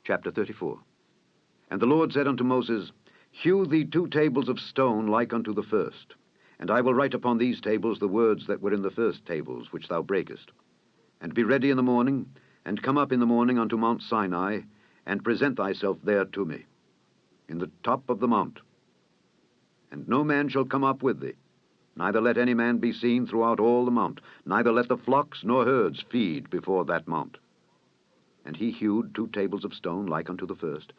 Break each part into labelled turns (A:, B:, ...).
A: Chapter 34. And the Lord said unto Moses, Hew thee 2 tables of stone like unto the first, and I will write upon these tables the words that were in the first tables, which thou breakest. And be ready in the morning, and come up in the morning unto Mount Sinai, and present thyself there to me, in the top of the mount. And no man shall come up with thee, neither let any man be seen throughout all the mount, neither let the flocks nor herds feed before that mount. And he hewed 2 tables of stone like unto the first.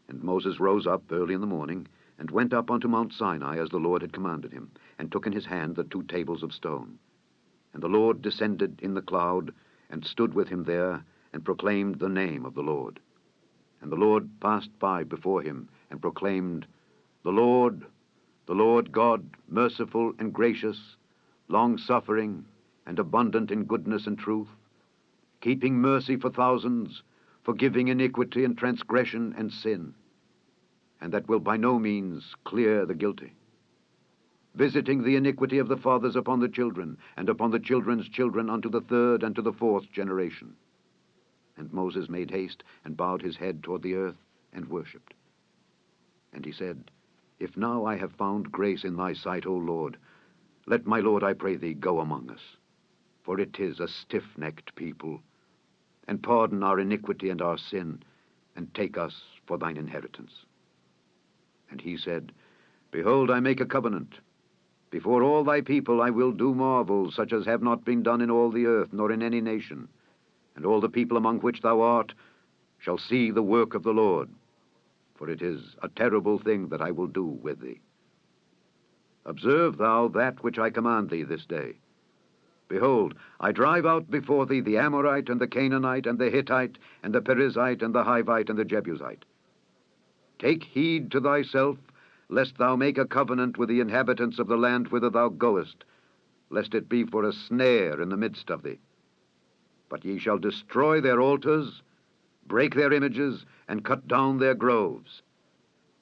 A: And Moses rose up early in the morning, and went up unto Mount Sinai, as the Lord had commanded him, and took in his hand the 2 tables of stone. And the Lord descended in the cloud, and stood with him there, and proclaimed the name of the Lord. And the Lord passed by before him, and proclaimed, the Lord God, merciful and gracious, long-suffering, and abundant in goodness and truth, keeping mercy for thousands, forgiving iniquity and transgression and sin, and that will by no means clear the guilty, visiting the iniquity of the fathers upon the children, and upon the children's children unto the 3rd and to the 4th generation. And Moses made haste, and bowed his head toward the earth, and worshipped. And he said, If now I have found grace in thy sight, O Lord, let my Lord, I pray thee, go among us, for it is a stiff-necked people, and pardon our iniquity and our sin, and take us for thine inheritance. And he said, Behold, I make a covenant. Before all thy people I will do marvels, such as have not been done in all the earth, nor in any nation. And all the people among which thou art shall see the work of the Lord, for it is a terrible thing that I will do with thee. Observe thou that which I command thee this day. Behold, I drive out before thee the Amorite, and the Canaanite, and the Hittite, and the Perizzite, and the Hivite, and the Jebusite. Take heed to thyself, lest thou make a covenant with the inhabitants of the land whither thou goest, lest it be for a snare in the midst of thee. But ye shall destroy their altars, break their images, and cut down their groves.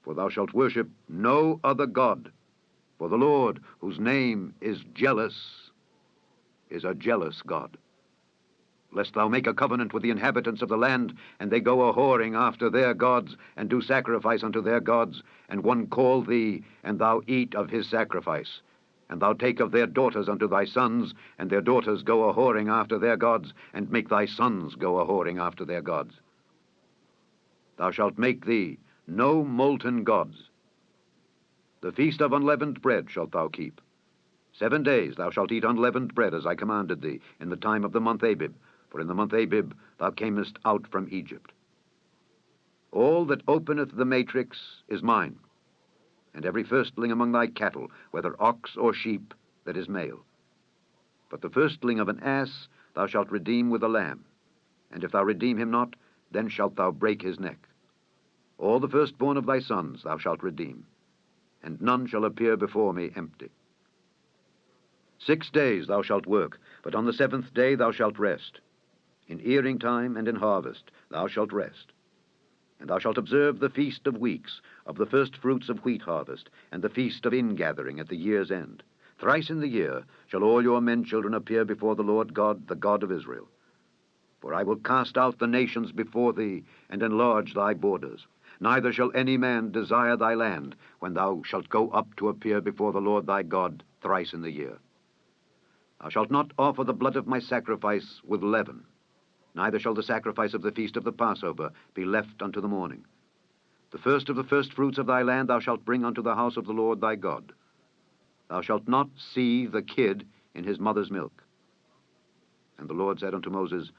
A: For thou shalt worship no other God, for the Lord, whose name is jealous, is a jealous God. Lest thou make a covenant with the inhabitants of the land, and they go a-whoring after their gods, and do sacrifice unto their gods, and one call thee, and thou eat of his sacrifice. And thou take of their daughters unto thy sons, and their daughters go a-whoring after their gods, and make thy sons go a-whoring after their gods. Thou shalt make thee no molten gods. The feast of unleavened bread shalt thou keep. 7 days thou shalt eat unleavened bread, as I commanded thee, in the time of the month Abib, for in the month Abib thou camest out from Egypt. All that openeth the matrix is mine, and every firstling among thy cattle, whether ox or sheep, that is male. But the firstling of an ass thou shalt redeem with a lamb, and if thou redeem him not, then shalt thou break his neck. All the firstborn of thy sons thou shalt redeem, and none shall appear before me empty. 6 days thou shalt work, but on the 7th day thou shalt rest. In earing time and in harvest thou shalt rest. And thou shalt observe the feast of weeks, of the first fruits of wheat harvest, and the feast of ingathering at the year's end. Thrice in the year shall all your men children appear before the Lord God, the God of Israel. For I will cast out the nations before thee, and enlarge thy borders. Neither shall any man desire thy land, when thou shalt go up to appear before the Lord thy God thrice in the year. Thou shalt not offer the blood of my sacrifice with leaven, neither shall the sacrifice of the feast of the Passover be left unto the morning. The first of the firstfruits of thy land thou shalt bring unto the house of the Lord thy God. Thou shalt not see the kid in his mother's milk. And the Lord said unto Moses,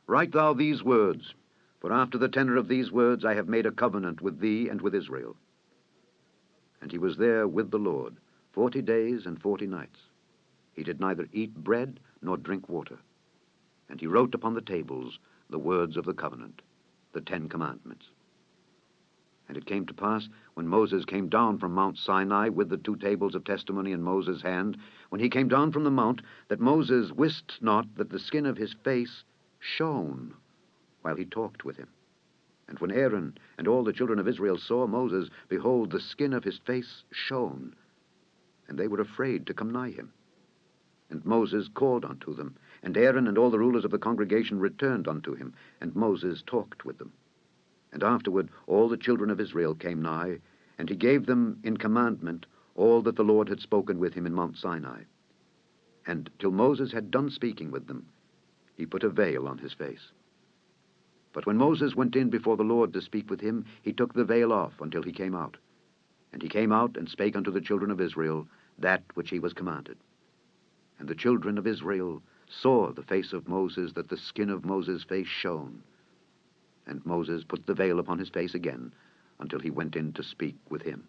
A: Write thou these words, for after the tenor of these words I have made a covenant with thee and with Israel. And he was there with the Lord 40 days and 40 nights. He did neither eat bread nor drink water. And he wrote upon the tables the words of the covenant, the 10 commandments. And it came to pass, when Moses came down from Mount Sinai with the 2 tables of testimony in Moses' hand, when he came down from the mount, that Moses wist not that the skin of his face shone while he talked with him. And when Aaron and all the children of Israel saw Moses, behold, the skin of his face shone, and they were afraid to come nigh him. And Moses called unto them, and Aaron and all the rulers of the congregation returned unto him, and Moses talked with them. And afterward all the children of Israel came nigh, and he gave them in commandment all that the Lord had spoken with him in Mount Sinai. And till Moses had done speaking with them, he put a veil on his face. But when Moses went in before the Lord to speak with him, he took the veil off until he came out. And he came out and spake unto the children of Israel that which he was commanded. And the children of Israel saw the face of Moses, that the skin of Moses' face shone. And Moses put the veil upon his face again until he went in to speak with him.